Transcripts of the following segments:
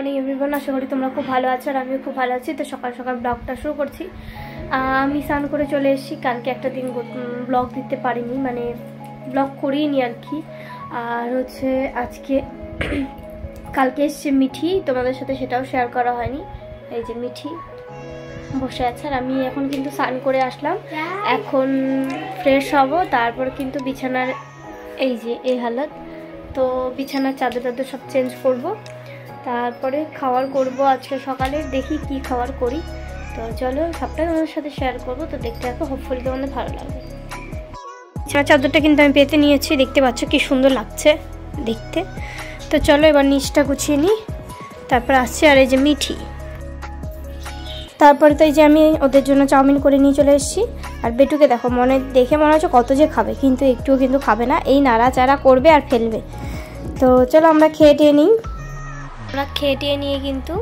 Morning everyone, আশা করি তোমরা খুব ভালো আছো আর আমিও খুব ভালো আছি। তো সকাল সকাল ব্লগটা শুরু করছি। আমি স্নান করে চলে এসেছি। কালকে একটা দিন ব্লগ দিতে পারিনি, মানে ব্লগ করিনি আর কি। আর হচ্ছে আজকে কালকে এসছে মিঠি, তোমাদের সাথে সেটাও শেয়ার করা হয়নি। এই যে মিঠি বসে আছে আর আমি এখন কিন্তু স্নান করে আসলাম। এখন ফ্রেশ হব, তারপর কিন্তু বিছানার এই যে এই হালত, তো বিছানার চাদর টাদর সব চেঞ্জ করব, তারপরে খাবার করব। আজকে সকালে দেখি কি খাবার করি, তো চলো সবটাই তোমাদের সাথে শেয়ার করব। তো দেখতে থাকো, হোপফুলি তোমাদের ভালো লাগবে। বিছানার চাদরটা কিন্তু আমি পেতে নিয়েছি, দেখতে পাচ্ছ কি সুন্দর লাগছে দেখতে। তো চলো এবার নিচটা গুছিয়ে নিই, তারপর আসছি। আর এই যে মিঠি, তারপরে তো এই যে আমি ওদের জন্য চাউমিন করে নিয়ে চলে এসেছি। আর বেটুকে দেখো, দেখে মনে হচ্ছে কত যে খাবে, কিন্তু একটুও কিন্তু খাবে না, এই নাড়াচাড়া করবে আর ফেলবে। তো চলো আমরা খেয়ে টেয়ে নিই। আমরা খেয়ে টেয়ে নিয়ে কিন্তু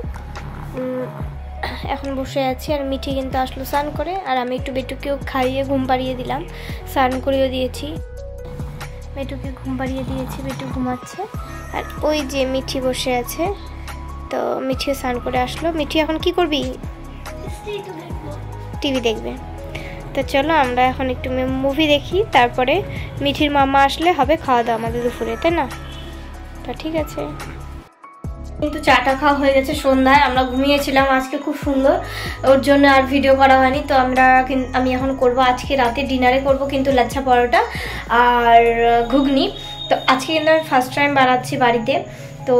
এখন বসে আছি। আর মিঠি কিন্তু আসলো স্নান করে, আর আমি একটু বেটুকেও খাইয়ে ঘুম পাড়িয়ে দিলাম, স্নান করেও দিয়েছি। বেটুকে ঘুম পাড়িয়ে দিয়েছি, বেটু ঘুমাচ্ছে। আর ওই যে মিঠি বসে আছে, তো মিঠিও স্নান করে আসলো। মিঠি এখন কি করবি? টিভি দেখবে। তো চলো আমরা এখন একটু মুভি দেখি, তারপরে মিঠির মামা আসলে হবে খাওয়া দাওয়া আমাদের দুপুরে, তাই না? তো ঠিক আছে। কিন্তু চাটা খাওয়া হয়ে গেছে সন্ধ্যায়, আমরা ঘুমিয়েছিলাম আজকে খুব সুন্দর, ওর জন্য আর ভিডিও করা হয়নি। তো আমি এখন করব আজকে রাতে ডিনারে করব কিন্তু লাচ্ছা পরোটা আর ঘুগনি। তো আজকে কিন্তু আমি ফার্স্ট টাইম বানাচ্ছি বাড়িতে, তো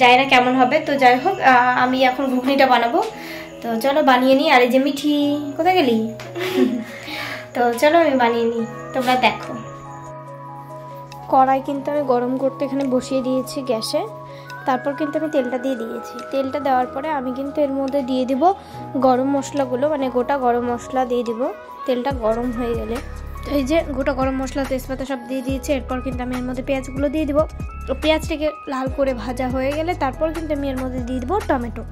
জানি না কেমন হবে। তো যাই হোক, আমি এখন ঘুগনিটা বানাবো। তো চলো বানিয়ে নিই। আর এই যে মিঠি, কোথায় গেলি? তো চলো আমি বানিয়ে নিই, তোমরা দেখো। কড়াই কিন্তু আমি গরম করতে এখানে বসিয়ে দিয়েছি গ্যাসে। তারপর কিন্তু আমি তেলটা দিয়ে দিয়েছি। তেলটা দেওয়ার পরে আমি কিন্তু এর মধ্যে দিয়ে দিব গরম মশলাগুলো, মানে গোটা গরম মশলা দিয়ে দিব তেলটা গরম হয়ে গেলে। তো এই যে গোটা গরম মশলা, তেজপাতা সব দিয়ে দিয়েছি। এরপর কিন্তু আমি এর মধ্যে পেঁয়াজগুলো দিয়ে দিব। পেঁয়াজটাকে লাল করে ভাজা হয়ে গেলে তারপর কিন্তু আমি এর মধ্যে দিয়ে দিব টমেটো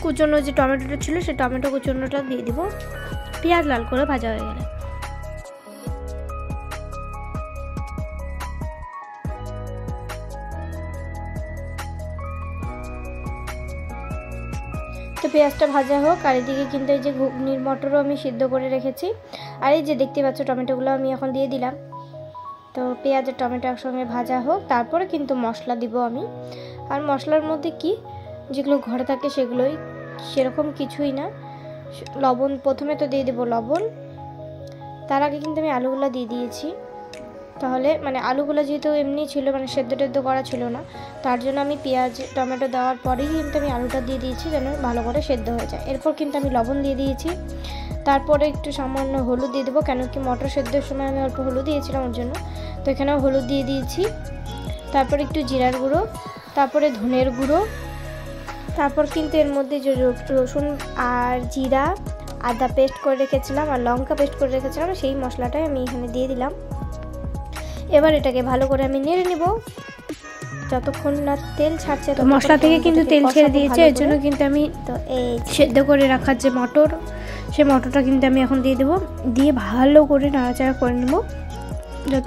কুচনো, যে টমেটোটা ছিল সেই টমেটো কুচনোটা দিয়ে দিব পেঁয়াজ লাল করে ভাজা হয়ে গেলে। তো পেঁয়াজটা ভাজা হোক, আর এদিকে কিন্তু এই যে ঘুগনির মটরও আমি সিদ্ধ করে রেখেছি। আর এই যে দেখতে পাচ্ছ টমেটোগুলো আমি এখন দিয়ে দিলাম। তো পেঁয়াজ আর টমেটো একসঙ্গে ভাজা হোক, তারপরে কিন্তু মশলা দিব আমি। আর মশলার মধ্যে কি যেগুলো ঘরে থাকে সেগুলোই, সেরকম কিছুই না। লবণ প্রথমে তো দিয়ে দেবো লবণ, তার আগে কিন্তু আমি আলুগুলো দিয়ে দিয়েছি। তাহলে মানে আলুগুলো যেহেতু এমনি ছিল, মানে সেদ্ধ টেদ্ধ করা ছিল না, তার জন্য আমি পেঁয়াজ টমেটো দেওয়ার পরেই কিন্তু আমি আলুটা দিয়ে দিয়েছি যেন ভালো করে সেদ্ধ হয়ে যায়। এরপর কিন্তু আমি লবণ দিয়ে দিয়েছি, তারপরে একটু সামান্য হলুদ দিয়ে দেবো, কেন কি মটর সেদ্ধের সময় আমি অল্প হলুদ দিয়েছিলাম ওর জন্য। তো এখানেও হলুদ দিয়ে দিয়েছি। তারপরে একটু জিরার গুঁড়ো, তারপরে ধনের গুঁড়ো, তারপর কিন্তু এর মধ্যে যে রসুন আর জিরা আদা পেস্ট করে রেখেছিলাম আর লঙ্কা পেস্ট করে রেখেছিলাম, সেই মশলাটাই আমি এখানে দিয়ে দিলাম। এবার এটাকে ভালো করে আমি নেড়ে নেব যতক্ষণ না তেল ছাড়ছে। তো মশলা থেকে কিন্তু তেল ছেড়ে দিয়েছে, এর জন্য কিন্তু আমি তো এই সেদ্ধ করে রাখার যে মটর, সেই মটরটা কিন্তু আমি এখন দিয়ে দেবো। দিয়ে ভালো করে নাড়াচাড়া করে নেব,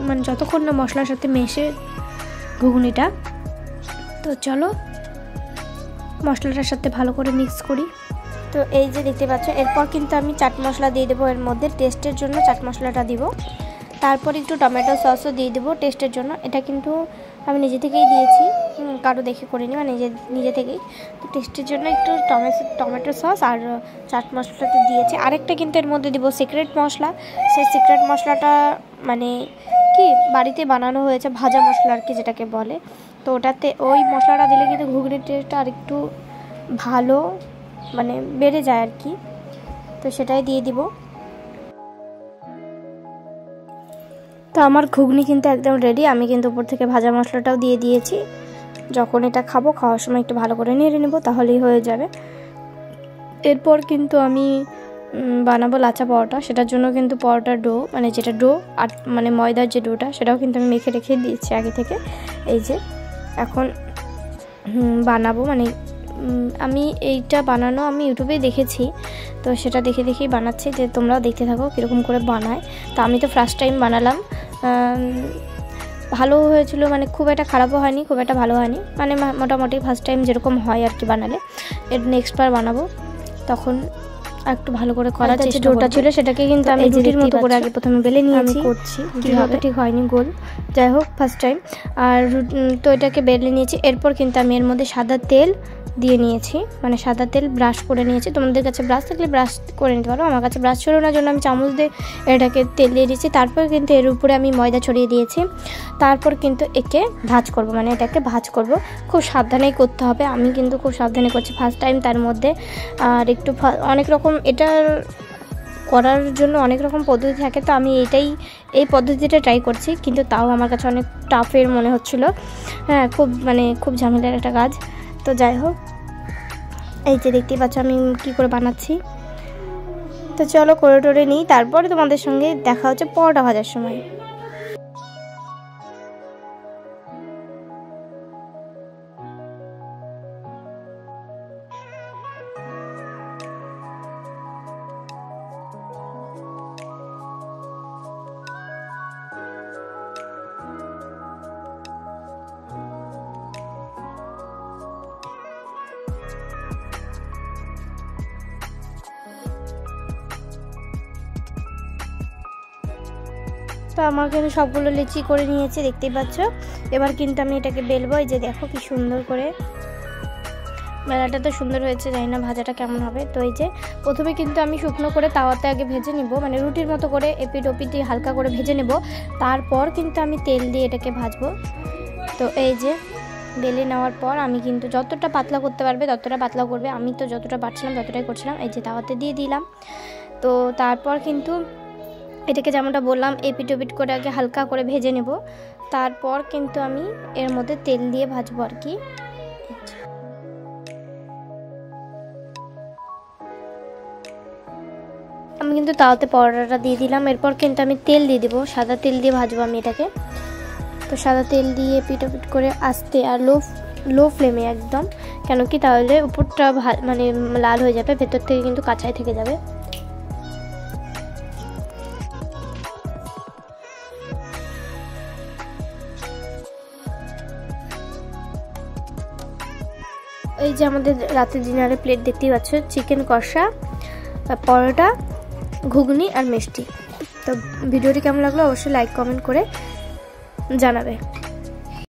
মানে যতক্ষণ না মশলার সাথে মেশে ঘুগনিটা। তো চলো মশলাটার সাথে ভালো করে মিক্স করি। তো এই যে দেখতে পাচ্ছ, এরপর কিন্তু আমি চাট মশলা দিয়ে দেবো এর মধ্যে, টেস্টের জন্য চাট মশলাটা দিব। তারপর একটু টমেটো সসও দিয়ে দেবো টেস্টের জন্য। এটা কিন্তু আমি নিজে থেকেই দিয়েছি, কারো দেখে করিনি, মানে নিজে থেকেই। তো টেস্টের জন্য একটু টমেটো সস আর চাট মশলাটা দিয়েছি। আরেকটা কিন্তু এর মধ্যে দিব সিক্রেট মশলা। সেই সিক্রেট মশলাটা মানে কি বাড়িতে বানানো হয়েছে, ভাজা মশলা আর কি যেটাকে বলে। তো ওটাতে ওই মশলাটা দিলে কিন্তু ঘুগনির টেস্টটা আর একটু ভালো মানে বেড়ে যায় আর কি। তো সেটাই দিয়ে দিব। তো আমার ঘুগনি কিন্তু একদম রেডি। আমি কিন্তু উপর থেকে ভাজা মশলাটাও দিয়ে দিয়েছি। যখন এটা খাওয়ার সময় একটু ভালো করে নেড়ে নেব, তাহলেই হয়ে যাবে। এরপর কিন্তু আমি বানাবো লাচ্ছা পরোটা। সেটার জন্য কিন্তু পরোটার ডো, মানে যেটা ডো আর মানে ময়দার যে ডোটা, সেটাও কিন্তু আমি মেখে রেখে দিয়েছি আগে থেকে। এই যে এখন বানাবো, মানে আমি এইটা বানানো আমি ইউটিউবে দেখেছি, তো সেটা দেখেই বানাচ্ছি, যে তোমরাও দেখতে থাকো কীরকম করে বানায়। তো আমি তো ফার্স্ট টাইম বানালাম, ভালো হয়েছিল, মানে খুব একটা খারাপও হয়নি, খুব একটা ভালো হয়নি, মানে মোটামুটি ফার্স্ট টাইম যেরকম হয় আর কি বানালে। এর নেক্সট বার বানাবো তখন একটু ভালো করে করার চেষ্টা করব। ডোটা ছিল সেটাকে কিন্তু আমি রুটির মতো করে আগে প্রথমে বেলে নিয়েছি, করছি কীভাবে ঠিক হয়নি গোল, যাই হোক ফার্স্ট টাইম। আর তো এটাকে বেলে নিয়েছি। এরপর কিন্তু আমি এর মধ্যে সাদা তেল দিয়ে নিয়েছি, মানে সাদা তেল ব্রাশ করে নিয়েছি। তোমাদের কাছে ব্রাশ থাকলে ব্রাশ করে নিতে পারো, আমার কাছে ব্রাশ ছিল না জন্য আমি চামচ দিয়ে এটাকে তেল দিয়ে দিয়েছি। তারপর কিন্তু এর উপরে আমি ময়দা ছড়িয়ে দিয়েছি। তারপর কিন্তু একে ভাজ করব, মানে এটাকে ভাজ করব, খুব সাবধানেই করতে হবে। আমি কিন্তু খুব সাবধানে করছি ফার্স্ট টাইম, তার মধ্যে আর একটু অনেক রকম এটার করার জন্য অনেক রকম পদ্ধতি থাকে, তো আমি এই পদ্ধতিটা ট্রাই করছি, কিন্তু তাও আমার কাছে অনেক টাফের মনে হচ্ছিলো। হ্যাঁ, খুব ঝামেলার একটা কাজ। তো যাই হোক, এই যে দেখতেই পাচ্ছ আমি কি করে বানাচ্ছি। তো চলো করে টোরে নিই, তারপরে তোমাদের সঙ্গে দেখা হচ্ছে পরোটা ভাজার সময়। তো আমার কিন্তু সবগুলো লিচি করে নিয়েছি, দেখতেই পাচ্ছ। এবার কিন্তু আমি এটাকে বেলবো। এই যে দেখো কি সুন্দর করে বেলাটা তো সুন্দর হয়েছে, জানি না ভাজাটা কেমন হবে। তো এই যে প্রথমে কিন্তু আমি শুকনো করে তাওয়াতে আগে ভেজে নিব, মানে রুটির মতো করে এপিট ওপিট দিয়ে হালকা করে ভেজে নেব। তারপর কিন্তু আমি তেল দিয়ে এটাকে ভাজবো। তো এই যে বেলে নেওয়ার পর আমি কিন্তু যতটা পাতলা করতে পারবে ততটা পাতলা করবে, আমি তো যতটা পারছিলাম ততটাই করছিলাম। এই যে তাওয়াতে দিয়ে দিলাম। তো তারপর কিন্তু এটাকে যেমনটা বললাম এপিট ওপিট করে আগে হালকা করে ভেজে নেব। তারপর কিন্তু আমি এর মধ্যে তেল দিয়ে ভাজবো আর কি। আমি কিন্তু তাওয়াতে পরোটাটা দিয়ে দিলাম। এরপর কিন্তু আমি তেল দিয়ে দিব, সাদা তেল দিয়ে ভাজবো আমি এটাকে। তো সাদা তেল দিয়ে এপিট ওপিট করে আস্তে আর লো ফ্লেমে একদম, কেন কি তাহলে উপরটা মানে লাল হয়ে যাবে, ভেতর থেকে কিন্তু কাঁচাই থেকে যাবে। এই যে আমাদের রাতের ডিনারে প্লেট দেখতেই পাচ্ছ, চিকেন কষা, পরোটা, ঘুগনি আর মিষ্টি। তো ভিডিওটি কেমন লাগলো অবশ্যই লাইক কমেন্ট করে জানাবে।